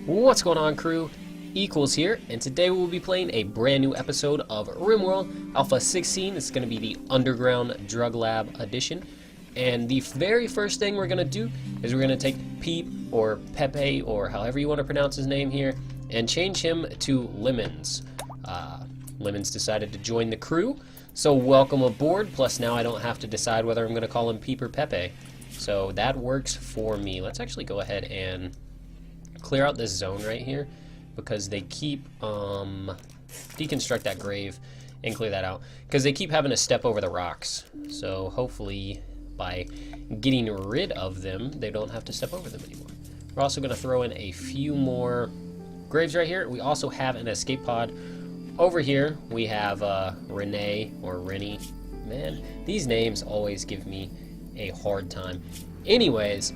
What's going on, crew? Equals here, and today we'll be playing a brand new episode of RimWorld Alpha 16. It's going to be the Underground Drug Lab edition. And the very first thing we're going to do is we're going to take Peep, or Pepe, or however you want to pronounce his name here, and change him to Lemons. Lemons decided to join the crew, so welcome aboard. Plus now I don't have to decide whether I'm going to call him Peep or Pepe. So that works for me. Let's actually go ahead and clear out this zone right here, because they keep deconstruct that grave and clear that out, because they keep having to step over the rocks. So hopefully by getting rid of them, they don't have to step over them anymore. We're also going to throw in a few more graves right here. We also have an escape pod over here. We have Renee or Rennie. Man, these names always give me a hard time. Anyways,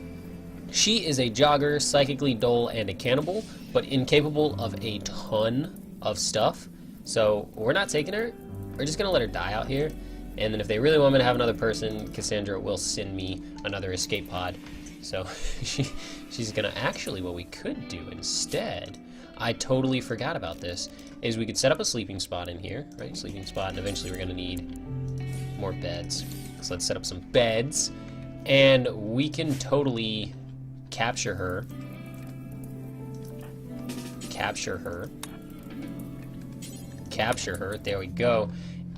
she is a jogger, psychically dull, and a cannibal, but incapable of a ton of stuff. So we're not taking her. We're just going to let her die out here. And then if they really want me to have another person, Cassandra will send me another escape pod. So she's going to actually, what we could do instead, I totally forgot about this, is we could set up a sleeping spot in here, right? Sleeping spot, and eventually we're going to need more beds. So let's set up some beds, and we can totally capture her, there we go,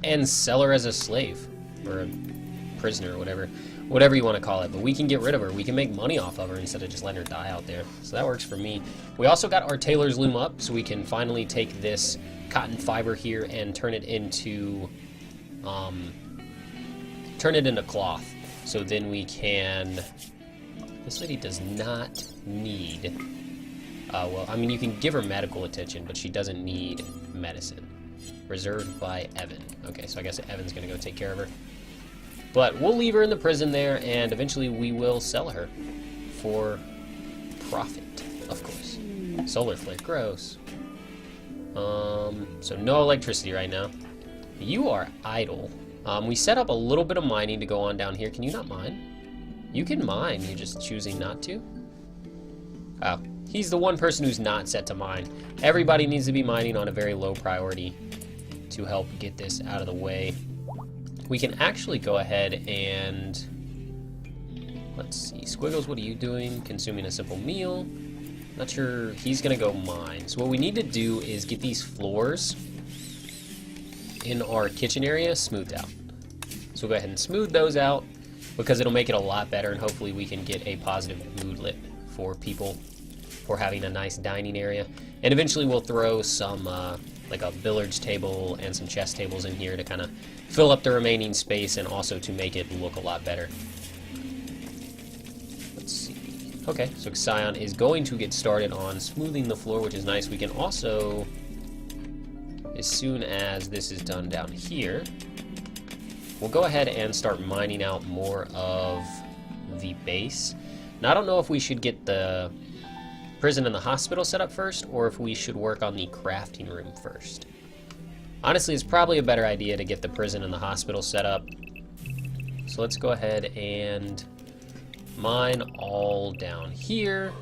and sell her as a slave, or a prisoner, or whatever you want to call it. But we can get rid of her, we can make money off of her instead of just letting her die out there. So that works for me. We also got our tailor's loom up, so we can finally take this cotton fiber here and turn it into cloth. So then we can, this lady does not need, well, I mean, you can give her medical attention, but she doesn't need medicine. Reserved by Evan. Okay, so I guess Evan's gonna go take care of her. But we'll leave her in the prison there, and eventually we will sell her for profit, of course. Solar flare, gross. So no electricity right now. You are idle. We set up a little bit of mining to go on down here. Can you not mine? You can mine, you're just choosing not to? Oh, he's the one person who's not set to mine. Everybody needs to be mining on a very low priority to help get this out of the way. We can actually go ahead and, let's see, Squiggles, what are you doing? Consuming a simple meal. Not sure, he's gonna go mine. So what we need to do is get these floors in our kitchen area smoothed out. So we'll go ahead and smooth those out, because it'll make it a lot better, and hopefully we can get a positive mood lit for people for having a nice dining area. And eventually we'll throw some like a billiards table and some chess tables in here to kind of fill up the remaining space, and also to make it look a lot better. Let's see. Okay, so Xion is going to get started on smoothing the floor, which is nice. We can also, as soon as this is done down here, we'll go ahead and start mining out more of the base. Now, I don't know if we should get the prison and the hospital set up first, or if we should work on the crafting room first. Honestly, it's probably a better idea to get the prison and the hospital set up. So let's go ahead and mine all down here.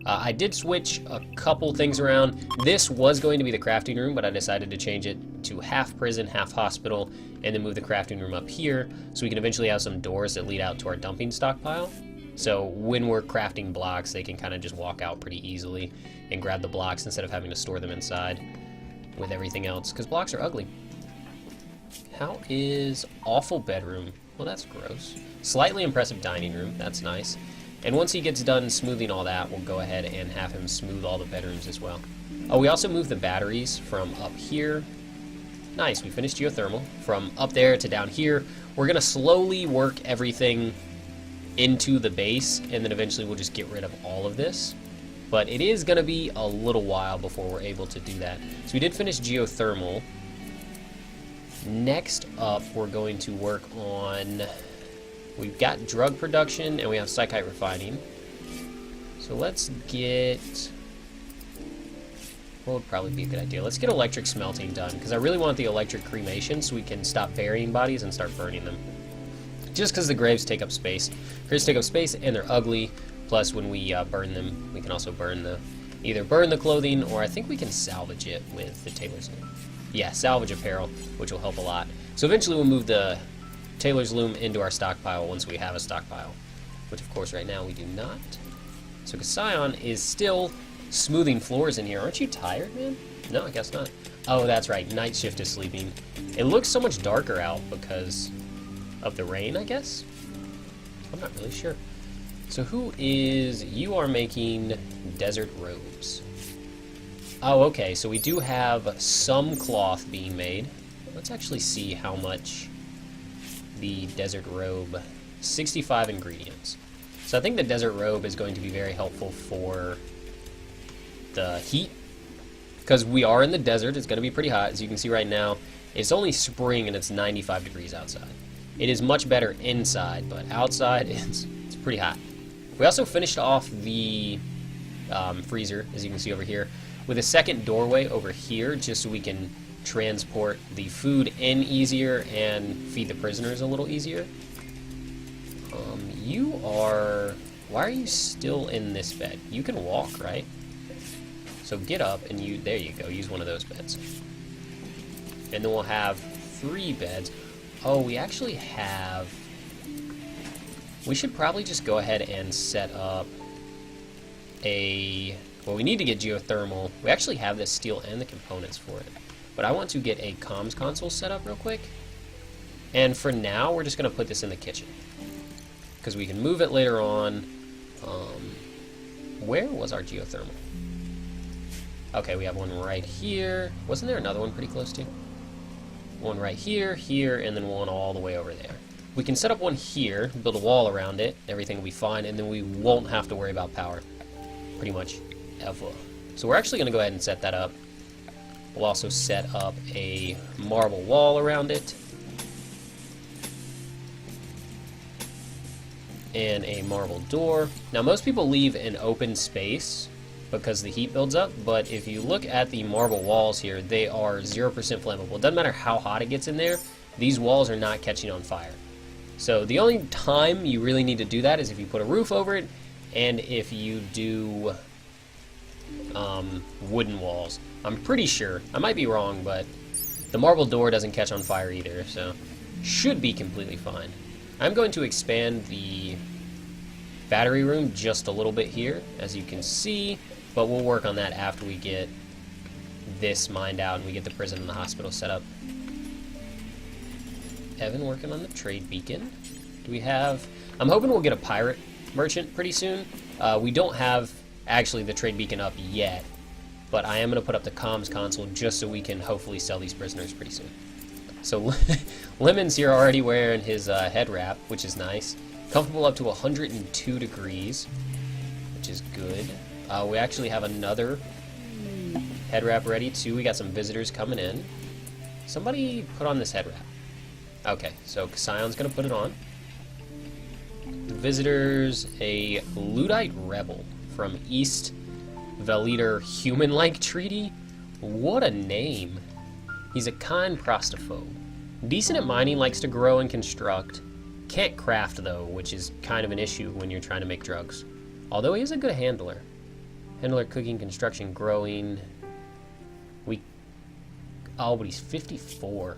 I did switch a couple things around. This was going to be the crafting room, but I decided to change it to half prison, half hospital, and then move the crafting room up here, so we can eventually have some doors that lead out to our dumping stockpile. So when we're crafting blocks, they can kind of just walk out pretty easily and grab the blocks instead of having to store them inside with everything else, because blocks are ugly. How is awful bedroom? Well, that's gross. Slightly impressive dining room, that's nice. And once he gets done smoothing all that, we'll go ahead and have him smooth all the bedrooms as well. Oh, we also moved the batteries from up here. Nice, we finished geothermal. From up there to down here. We're gonna slowly work everything into the base, and then eventually we'll just get rid of all of this. But it is going to be a little while before we're able to do that. So we did finish geothermal. Next up, we're going to work on, we've got drug production and we have psychite refining. So let's get, what would probably be a good idea? Let's get electric smelting done, because I really want the electric cremation so we can stop burying bodies and start burning them. Just because the graves take up space. Graves take up space and they're ugly. Plus, when we burn them, we can also burn the either burn the clothing, or I think we can salvage it with the tailor's loom. Yeah, salvage apparel, which will help a lot. So eventually we'll move the tailor's loom into our stockpile once we have a stockpile, which of course right now we do not. So Sion is still smoothing floors in here. Aren't you tired, man? No, I guess not. Oh, that's right. Night shift is sleeping. It looks so much darker out because of the rain, I guess? I'm not really sure. So who is... You are making desert robes. Oh, okay. So we do have some cloth being made. Let's actually see how much the desert robe... 65 ingredients. So I think the desert robe is going to be very helpful for the heat. Because we are in the desert, it's going to be pretty hot. As you can see right now, it's only spring and it's 95 degrees outside. It is much better inside, but outside it's pretty hot. We also finished off the freezer, as you can see over here, with a second doorway over here, just so we can transport the food in easier and feed the prisoners a little easier. You are... Why are you still in this bed? You can walk, right? So get up and you... There you go. Use one of those beds. And then we'll have 3 beds. Oh, we actually have... We should probably just go ahead and set up a... Well, we need to get geothermal. We actually have the steel and the components for it. But I want to get a comms console set up real quick. And for now, we're just going to put this in the kitchen. Because we can move it later on. Where was our geothermal? Okay, we have one right here. Wasn't there another one pretty close to? One right here, here, and then one all the way over there. We can set up one here, build a wall around it, everything will be fine, and then we won't have to worry about power. Pretty much ever. So we're actually going to go ahead and set that up. We'll also set up a marble wall around it. And a marble door. Now most people leave an open space because the heat builds up, but if you look at the marble walls here, they are 0% flammable. It doesn't matter how hot it gets in there, these walls are not catching on fire. So the only time you really need to do that is if you put a roof over it, and if you do wooden walls. I'm pretty sure, I might be wrong, but the marble door doesn't catch on fire either, so should be completely fine. I'm going to expand the battery room just a little bit here, as you can see, but we'll work on that after we get this mined out and we get the prison and the hospital set up. Evan working on the trade beacon. Do we have... I'm hoping we'll get a pirate merchant pretty soon. We don't have, actually, the trade beacon up yet, but I am going to put up the comms console just so we can hopefully sell these prisoners pretty soon. So Lemon's here already wearing his head wrap, which is nice. Comfortable up to 102 degrees, which is good. We actually have another head wrap ready too. We got some visitors coming in. Somebody put on this head wrap. Okay, so Sion's gonna put it on. The visitors, a Luddite Revel from East Veliter Human-like Treaty. What a name. He's a kind prostophobe. Decent at mining, likes to grow and construct. Can't craft, though, which is kind of an issue when you're trying to make drugs. Although he is a good handler. Handler, cooking, construction, growing. Oh, but he's 54.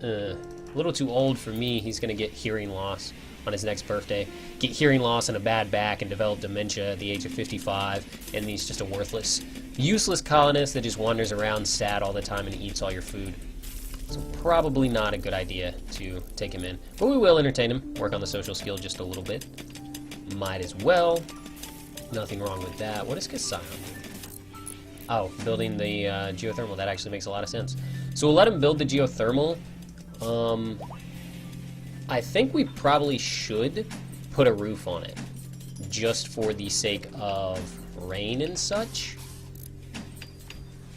A little too old for me. He's going to get hearing loss on his next birthday. Get hearing loss and a bad back and develop dementia at the age of 55. And he's just a worthless, useless colonist that just wanders around sad all the time and eats all your food. So probably not a good idea to take him in. But we will entertain him. Work on the social skill just a little bit. Might as well. Nothing wrong with that. What is Sion doing? Oh, building the geothermal. That actually makes a lot of sense. So we'll let him build the geothermal. I think we probably should put a roof on it, just for the sake of rain and such.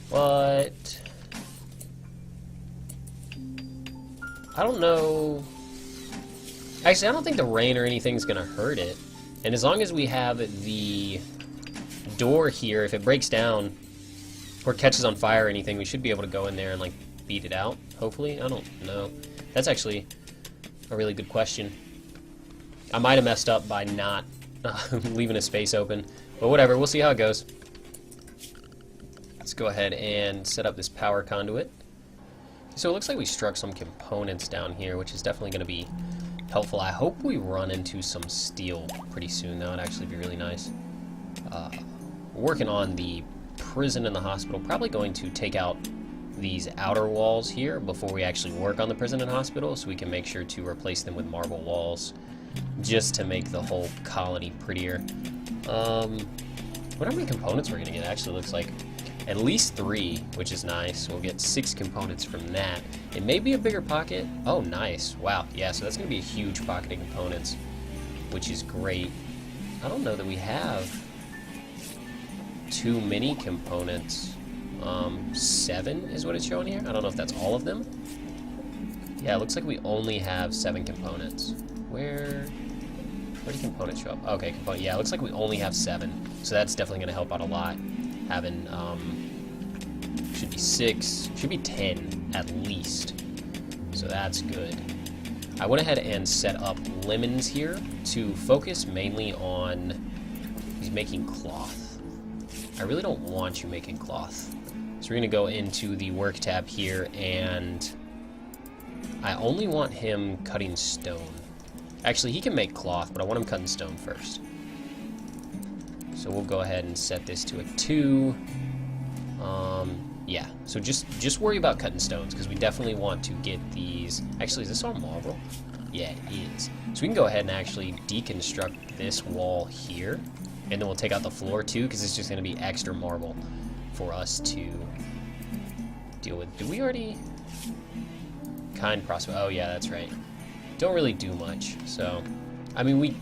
But I don't know. Actually, I don't think the rain or anything's gonna hurt it. And as long as we have the door here, if it breaks down or catches on fire or anything, we should be able to go in there and like beat it out, hopefully. I don't know. That's actually a really good question. I might have messed up by not leaving a space open, but whatever, we'll see how it goes. Let's go ahead and set up this power conduit. So it looks like we struck some components down here, which is definitely going to be helpful. I hope we run into some steel pretty soon. That would actually be really nice. Working on the prison and the hospital. Probably going to take out these outer walls here before we actually work on the prison and hospital, so we can make sure to replace them with marble walls just to make the whole colony prettier. Wonder how many components we're going to get. Actually looks like at least 3, which is nice. We'll get 6 components from that. It may be a bigger pocket. Oh, nice. Wow. Yeah, so that's going to be a huge pocket of components, which is great. I don't know that we have too many components. 7 is what it's showing here. I don't know if that's all of them. Yeah, it looks like we only have 7 components. Where do components show up? Okay, yeah, it looks like we only have 7. So that's definitely going to help out a lot. Having, should be 6, should be 10 at least. So that's good. I went ahead and set up Lemons here to focus mainly on, he's making cloth. I really don't want you making cloth. So we're going to go into the work tab here, and I only want him cutting stone. Actually, he can make cloth, but I want him cutting stone first. So we'll go ahead and set this to a 2. Yeah, so just worry about cutting stones, because we definitely want to get these. Actually, is this all marble? Yeah, it is. So we can go ahead and actually deconstruct this wall here, and then we'll take out the floor too, because it's just going to be extra marble for us to deal with. Do we already? Kind prospect. Oh yeah, that's right. Don't really do much. So, I mean, we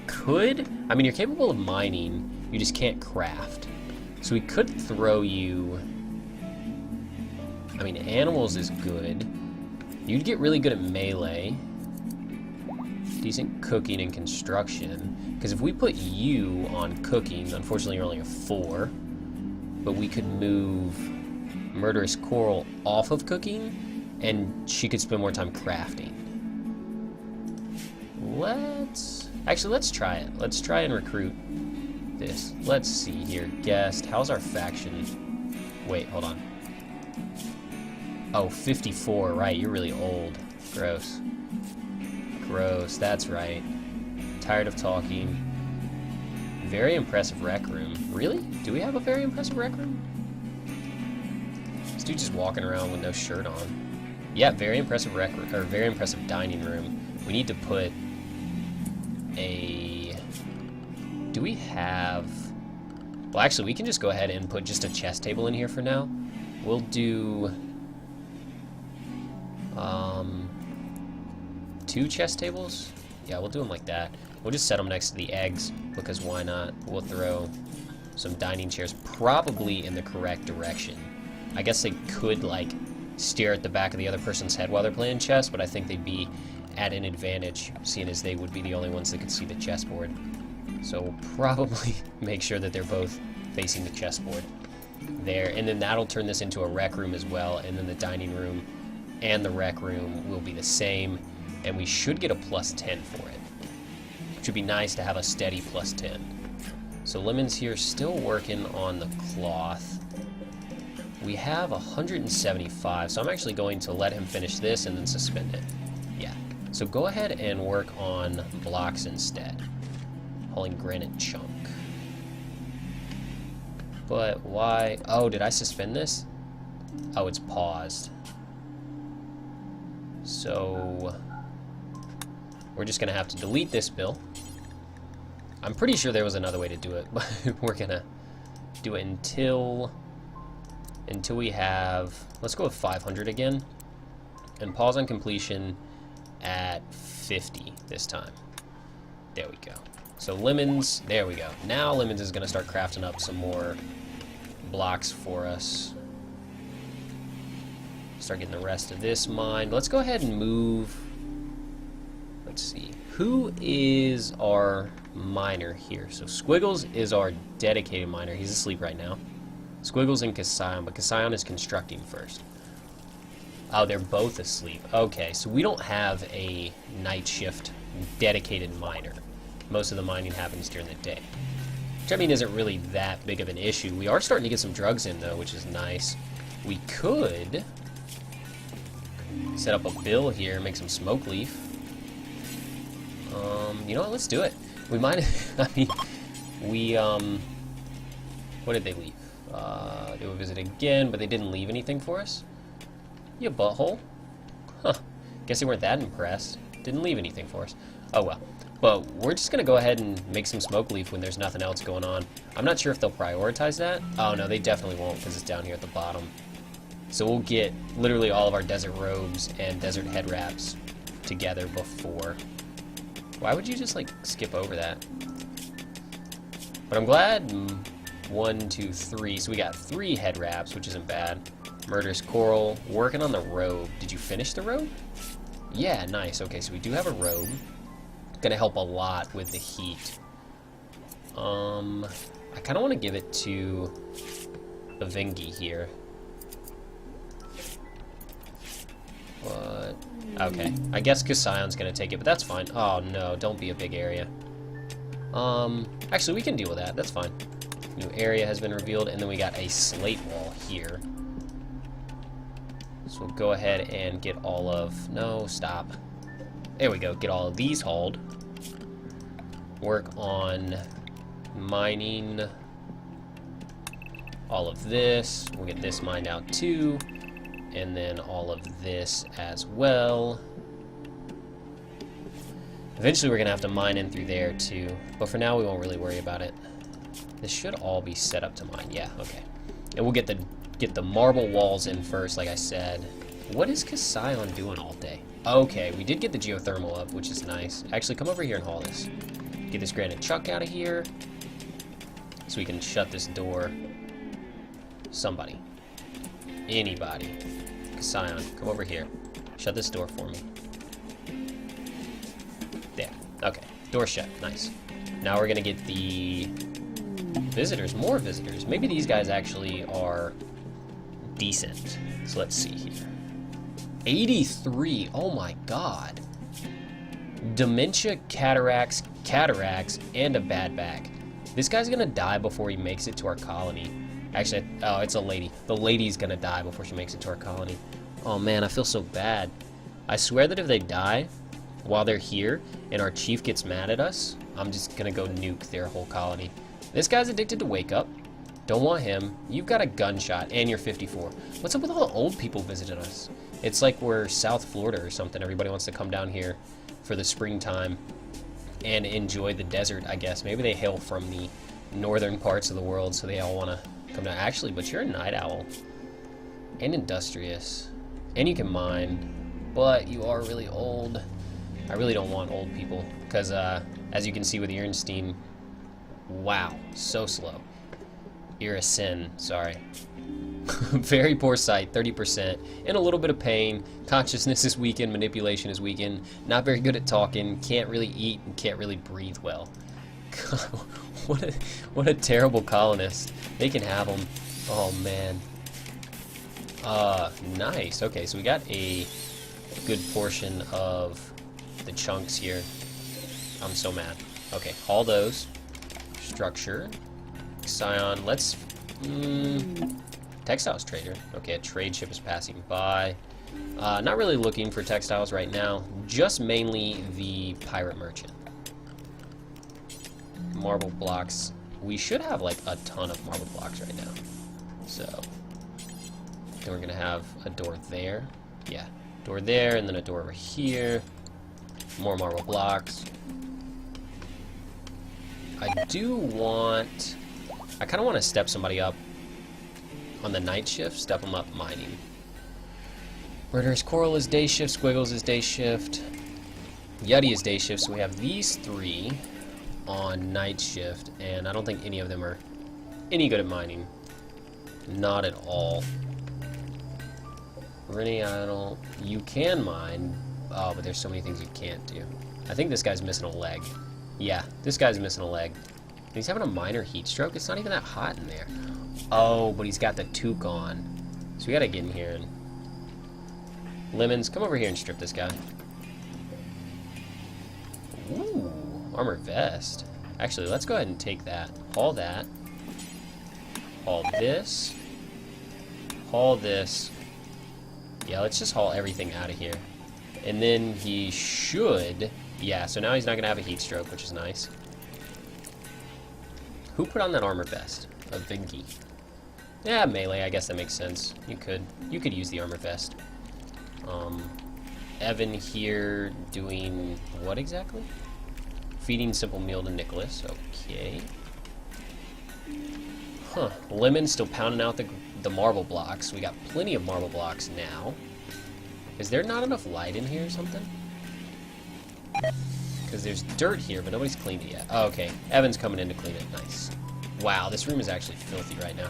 could. I mean, you're capable of mining. You just can't craft. So we could throw you. I mean, animals is good. You'd get really good at melee. Decent cooking and construction. Because if we put you on cooking, unfortunately you're only a 4. But we could move Murderous Coral off of cooking, and she could spend more time crafting. Let's try it. Let's try and recruit this. Let's see here. Guest. How's our faction? Wait, hold on. Oh, 54. Right, you're really old. Gross. Gross, that's right. Tired of talking. Very impressive rec room. Really? Do we have a very impressive rec room? This dude just walking around with no shirt on. Yeah, very impressive rec room, or very impressive dining room. We need to put a. Do we have? Well, actually, we can just go ahead and put just a chess table in here for now. We'll do 2 chess tables. Yeah, we'll do them like that. We'll just set them next to the eggs, because why not? We'll throw some dining chairs, probably in the correct direction. I guess they could, like, stare at the back of the other person's head while they're playing chess, but I think they'd be at an advantage, seeing as they would be the only ones that could see the chessboard. So we'll probably make sure that they're both facing the chessboard there, and then that'll turn this into a rec room as well, and then the dining room and the rec room will be the same, and we should get a +10 for it. Which would be nice to have a steady +10. So Lemon's here still working on the cloth. We have 175, so I'm actually going to let him finish this and then suspend it. Yeah. So go ahead and work on blocks instead. Hauling granite chunk. But why? Oh, did I suspend this? Oh, it's paused. So we're just gonna have to delete this bill. I'm pretty sure there was another way to do it, but we're gonna do it until we have, let's go with 500 again, and pause on completion at 50 this time. There we go. So Lemons, there we go. Now Lemons is gonna start crafting up some more blocks for us. Start getting the rest of this mined. Let's go ahead and move. Let's see. Who is our miner here? So Squiggles is our dedicated miner. He's asleep right now. Squiggles and Kasion, but Kasion is constructing first. Oh, they're both asleep. Okay, so we don't have a night shift dedicated miner. Most of the mining happens during the day. Which, I mean, isn't really that big of an issue. We are starting to get some drugs in, though, which is nice. We could set up a bill here, make some smoke leaf. You know what? Let's do it. We might. I mean, we what did they leave? They would visit again, but they didn't leave anything for us. You butthole. Huh. Guess they weren't that impressed. Didn't leave anything for us. Oh well. But we're just gonna go ahead and make some smoke leaf when there's nothing else going on. I'm not sure if they'll prioritize that. Oh no, they definitely won't because it's down here at the bottom. So we'll get literally all of our desert robes and desert head wraps together before. Why would you just like skip over that? But I'm glad. 1, 2, 3. So we got 3 head wraps, which isn't bad. Murderous coral. Working on the robe. Did you finish the robe? Yeah, nice. Okay, so we do have a robe. Gonna help a lot with the heat. I kind of want to give it to the Vingi here. But okay, I guess Kasion's gonna take it, but that's fine. Oh no, don't be a big area. Actually, we can deal with that. That's fine. New area has been revealed, and then we got a slate wall here. So we'll go ahead and get all of... No, stop. There we go. Get all of these hauled. Work on mining all of this. We'll get this mined out too. And then all of this as well. Eventually we're going to have to mine in through there too. But for now we won't really worry about it. This should all be set up to mine. Yeah, okay. And we'll get the marble walls in first, like I said. What is Kasion doing all day? Okay, we did get the geothermal up, which is nice. Actually, come over here and haul this. Get this granite chuck out of here. So we can shut this door. Somebody. Anybody. Kasion, come over here. Shut this door for me. There. Okay. Door shut. Nice. Now we're gonna get the visitors. More visitors. Maybe these guys actually are decent. So let's see here. 83. Oh my god. Dementia, cataracts, and a bad back. This guy's gonna die before he makes it to our colony. Actually, oh, it's a lady. The lady's gonna die before she makes it to our colony. Oh man, I feel so bad. I swear that if they die while they're here and our chief gets mad at us, I'm just gonna go nuke their whole colony. This guy's addicted to wake up. Don't want him. You've got a gunshot and you're 54. What's up with all the old people visiting us? It's like we're South Florida or something. Everybody wants to come down here for the springtime and enjoy the desert, I guess. Maybe they hail from the northern parts of the world, so they all want to come down. Actually, but you're a night owl and industrious, and you can mine, but you are really old. I really don't want old people because, as you can see with Ehrenstein, wow, so slow. You're a sin, sorry. Very poor sight, 30%, in a little bit of pain. Consciousness is weakened, manipulation is weakened. Not very good at talking, can't really eat, and can't really breathe well. God, what a terrible colonist. They can have them. Oh man. Nice. Okay, so we got a good portion of the chunks here. I'm so mad. Okay, haul those. Structure. Scion, let's... textiles trader. Okay, a trade ship is passing by. Not really looking for textiles right now. Just mainly the pirate merchant. Marble blocks. We should have like a ton of marble blocks right now. So then we're gonna have a door there. Yeah, door there, and then a door over here. More marble blocks. I do want... I kind of want to step somebody up on the night shift, step them up mining. Murderous Coral is day shift, Squiggles is day shift, Yeti is day shift, so we have these 3 on night shift, and I don't think any of them are any good at mining. Not at all. Rennie, I don't... You can mine, oh, but there's so many things you can't do. I think this guy's missing a leg. Yeah, this guy's missing a leg. He's having a minor heat stroke. It's not even that hot in there. Oh, but he's got the toque on. So we gotta get in here and... Lemons, come over here and strip this guy. Ooh, armor vest. Actually, let's go ahead and take that. Haul that. Haul this. Haul this. Yeah, let's just haul everything out of here. And then he should... Yeah, so now he's not going to have a heat stroke, which is nice. Who put on that armor vest? A Vinky. Yeah, melee, I guess that makes sense. You could use the armor vest. Evan here doing what exactly? Feeding simple meal to Nicholas. Okay. Huh. Lemon still pounding out the marble blocks. We got plenty of marble blocks now. Is there not enough light in here or something? Because there's dirt here, but nobody's cleaned it yet. Oh, okay. Evan's coming in to clean it. Nice. Wow, this room is actually filthy right now.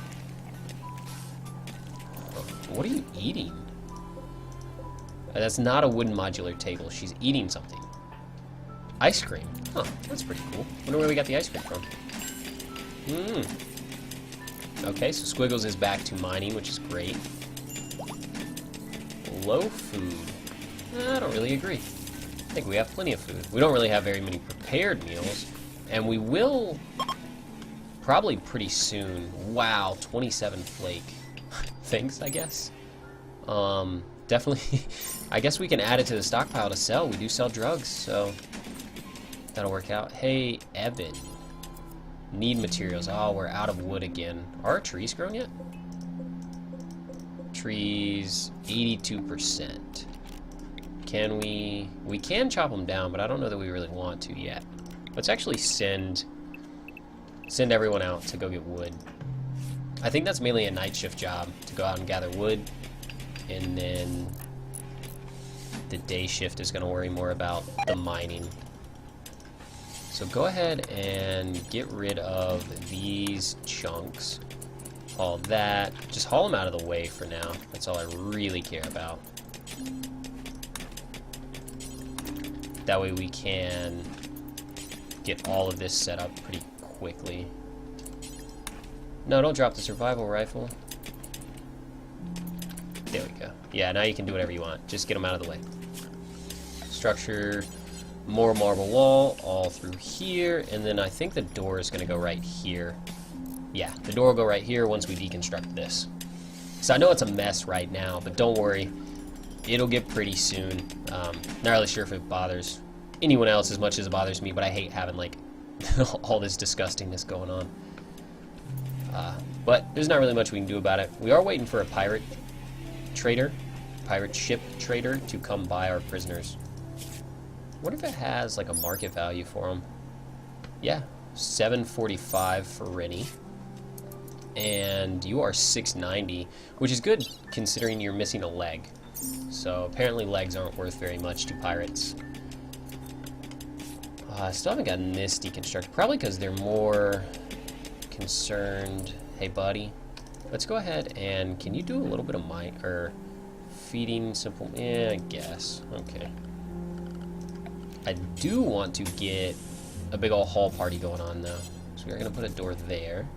What are you eating? That's not a wooden modular table. She's eating something. Ice cream. Huh, that's pretty cool. Wonder where we got the ice cream from. Okay, so Squiggles is back to mining, which is great. Low food. I don't really agree. I think we have plenty of food. We don't really have very many prepared meals, and we will probably pretty soon. Wow, 27 flake. Thanks, I guess. Definitely, I guess we can add it to the stockpile to sell. We do sell drugs, so that'll work out. Hey, Evan. Need materials. Oh, we're out of wood again. Are our trees grown yet? Trees, 82%. Can we can chop them down, but I don't know that we really want to yet. Let's actually send everyone out to go get wood. I think that's mainly a night shift job, to go out and gather wood, and then the day shift is going to worry more about the mining. So go ahead and get rid of these chunks. Haul that. Just haul them out of the way for now. That's all I really care about. That way we can get all of this set up pretty quickly. No, don't drop the survival rifle. There we go. Yeah, now you can do whatever you want. Just get them out of the way. Structure, more marble wall, all through here, and then I think the door is going to go right here. Yeah, the door will go right here once we deconstruct this. So I know it's a mess right now, but don't worry. It'll get pretty soon. Not really sure if it bothers anyone else as much as it bothers me, but I hate having, like, all this disgustingness going on. But there's not really much we can do about it. We are waiting for a pirate ship trader to come buy our prisoners. What if it has, like, a market value for them? Yeah, 745 for Rennie. And you are 690, which is good considering you're missing a leg. So apparently legs aren't worth very much to pirates. I still haven't gotten this deconstructed, probably because they're more concerned. Hey, buddy, let's go ahead and can you do a little bit of feeding simple? Yeah, I guess. Okay. I do want to get a big old haul party going on though, so we're gonna put a door there.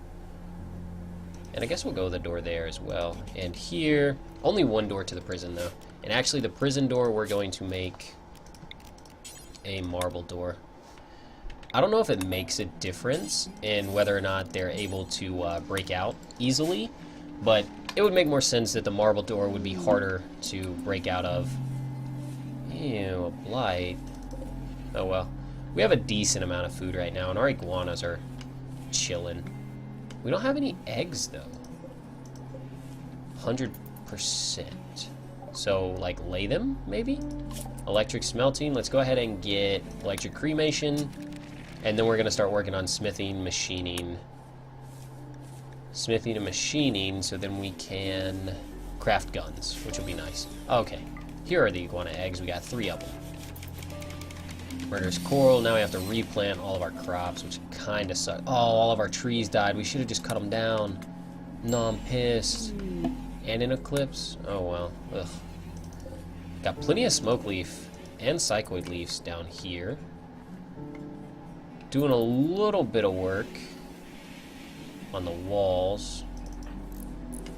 And I guess we'll go with the door there as well. And here, only one door to the prison though. And actually the prison door we're going to make a marble door. I don't know if it makes a difference in whether or not they're able to break out easily, but it would make more sense that the marble door would be harder to break out of. Ew, a blight. Oh well. We have a decent amount of food right now, and our iguanas are chilling. We don't have any eggs, though. 100%. So, like, lay them, maybe? Electric smelting. Let's go ahead and get electric cremation. And then we're going to start working on smithing, machining. Smithing and machining, so then we can craft guns, which will be nice. Okay. Here are the iguana eggs. We got 3 of them. Murderous coral. Now we have to replant all of our crops, which kind of sucks. Oh, all of our trees died. We should have just cut them down. No, I'm pissed. And an eclipse. Oh, well. Ugh. Got plenty of smoke leaf and cycloid leaves down here. Doing a little bit of work on the walls.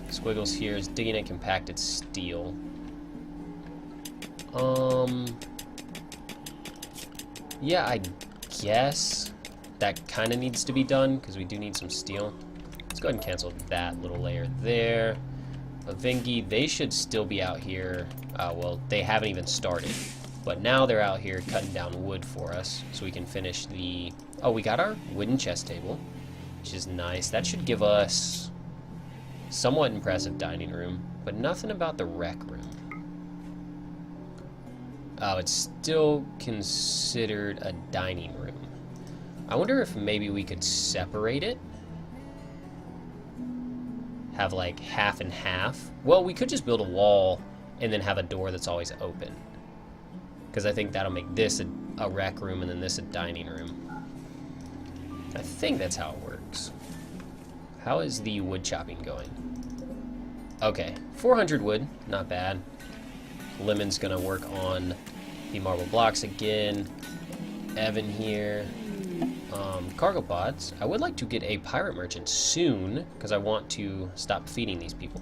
Squiggles here is digging in compacted steel. Yeah, I guess that kind of needs to be done because we do need some steel. Let's go ahead and cancel that little layer there. Avingi, they should still be out here. Well, they haven't even started. But now they're out here cutting down wood for us so we can finish the... Oh, we got our wooden chest table, which is nice. That should give us somewhat impressive dining room, but nothing about the rec room. Oh, it's still considered a dining room. I wonder if maybe we could separate it. Have like half and half. Well, we could just build a wall and then have a door that's always open. Because I think that'll make this a rec room and then this a dining room. I think that's how it works. How is the wood chopping going? Okay, 400 wood, not bad. Lemon's gonna work on the marble blocks again. Evan here. Cargo pods. I would like to get a pirate merchant soon because I want to stop feeding these people.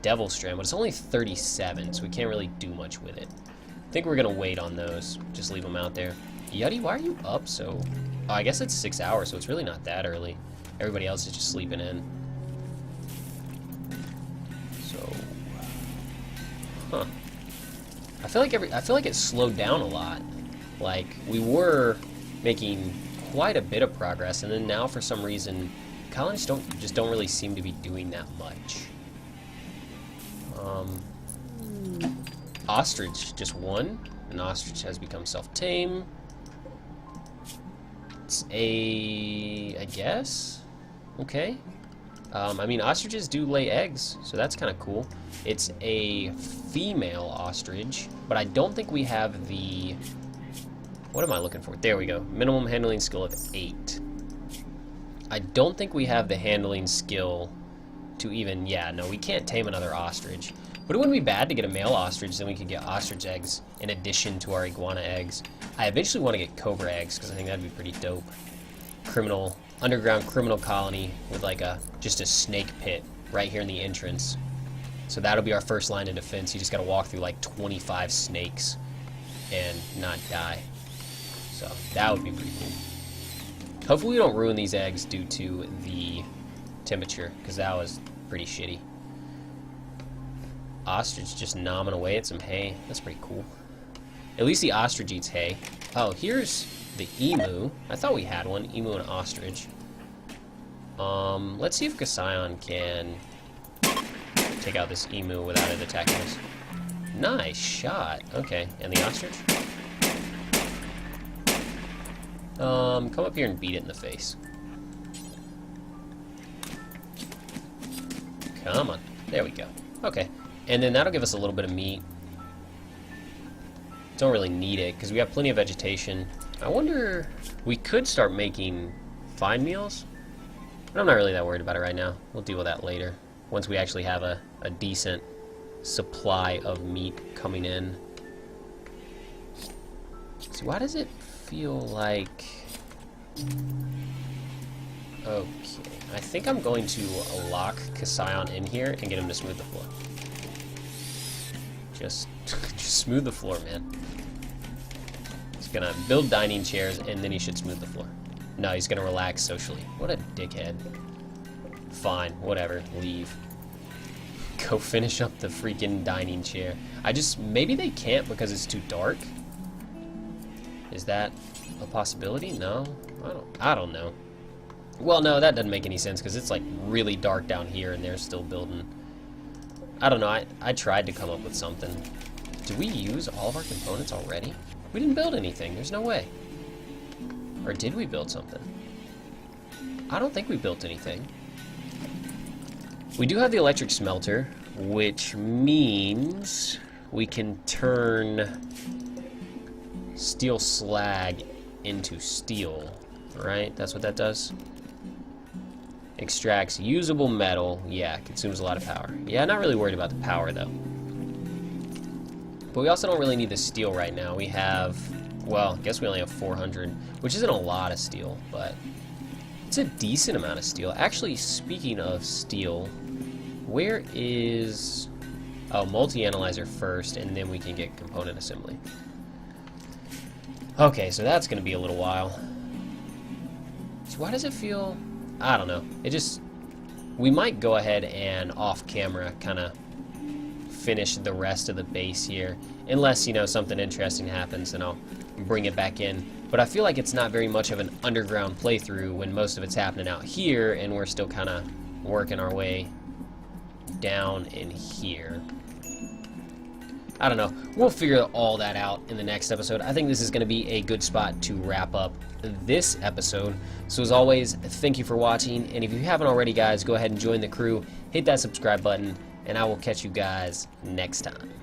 Devil Strand, but it's only 37, so we can't really do much with it. I think we're gonna wait on those. Just leave them out there. Yuddy, why are you up so... Oh, I guess it's 6 hours, so it's really not that early. Everybody else is just sleeping in. So... Huh. I feel like it slowed down a lot. Like, we were making quite a bit of progress, and then now for some reason, colonies just don't really seem to be doing that much. Ostrich just won. An ostrich has become self-tame. It's I guess? Okay. I mean, ostriches do lay eggs, so that's kind of cool. It's a female ostrich, but I don't think we have the... What am I looking for? There we go. Minimum handling skill of 8. I don't think we have the handling skill to even... Yeah, no, we can't tame another ostrich. But it wouldn't be bad to get a male ostrich, then we could get ostrich eggs in addition to our iguana eggs. I eventually want to get cobra eggs, because I think that'd be pretty dope. Underground criminal colony with like just a snake pit right here in the entrance. So that'll be our first line of defense. You just gotta walk through like 25 snakes and not die. So that would be pretty cool. Hopefully we don't ruin these eggs due to the temperature, because that was pretty shitty. Ostrich just nomming away at some hay. That's pretty cool. At least the ostrich eats hay. Oh, here's the emu. I thought we had one. Emu and ostrich. Let's see if Kasaion can take out this emu without it attacking us. Nice shot. Okay, and the ostrich? Come up here and beat it in the face. Come on. There we go. Okay. And then that'll give us a little bit of meat. Don't really need it, because we have plenty of vegetation. I wonder... We could start making fine meals. But I'm not really that worried about it right now. We'll deal with that later, once we actually have a decent supply of meat coming in. So why does it feel like... Okay. I think I'm going to lock Kasaion in here and get him to smooth the floor. Just smooth the floor, man. He's gonna build dining chairs and then he should smooth the floor. No, he's gonna relax socially. What a dickhead. Fine, whatever, leave. Go finish up the freaking dining chair. Maybe they can't because it's too dark? Is that a possibility? No? I don't know. Well, no, that doesn't make any sense because it's like really dark down here and they're still building. I don't know, I tried to come up with something. Did we use all of our components already? We didn't build anything, there's no way. Or did we build something? I don't think we built anything. We do have the electric smelter, which means we can turn steel slag into steel, right? That's what that does? Extracts usable metal. Yeah, consumes a lot of power. Yeah, not really worried about the power, though. But we also don't really need the steel right now. We have... Well, I guess we only have 400, which isn't a lot of steel, but it's a decent amount of steel. Actually, speaking of steel, where is... Oh, multi-analyzer first, and then we can get component assembly. Okay, so that's going to be a little while. So why does it feel... I don't know. It just... We might go ahead and off camera kind of finish the rest of the base here. Unless, you know, something interesting happens, and I'll bring it back in. But I feel like it's not very much of an underground playthrough when most of it's happening out here, and we're still kind of working our way down in here. I don't know. We'll figure all that out in the next episode. I think this is going to be a good spot to wrap up this episode. So as always, thank you for watching. And if you haven't already, guys, go ahead and join the crew. Hit that subscribe button, and I will catch you guys next time.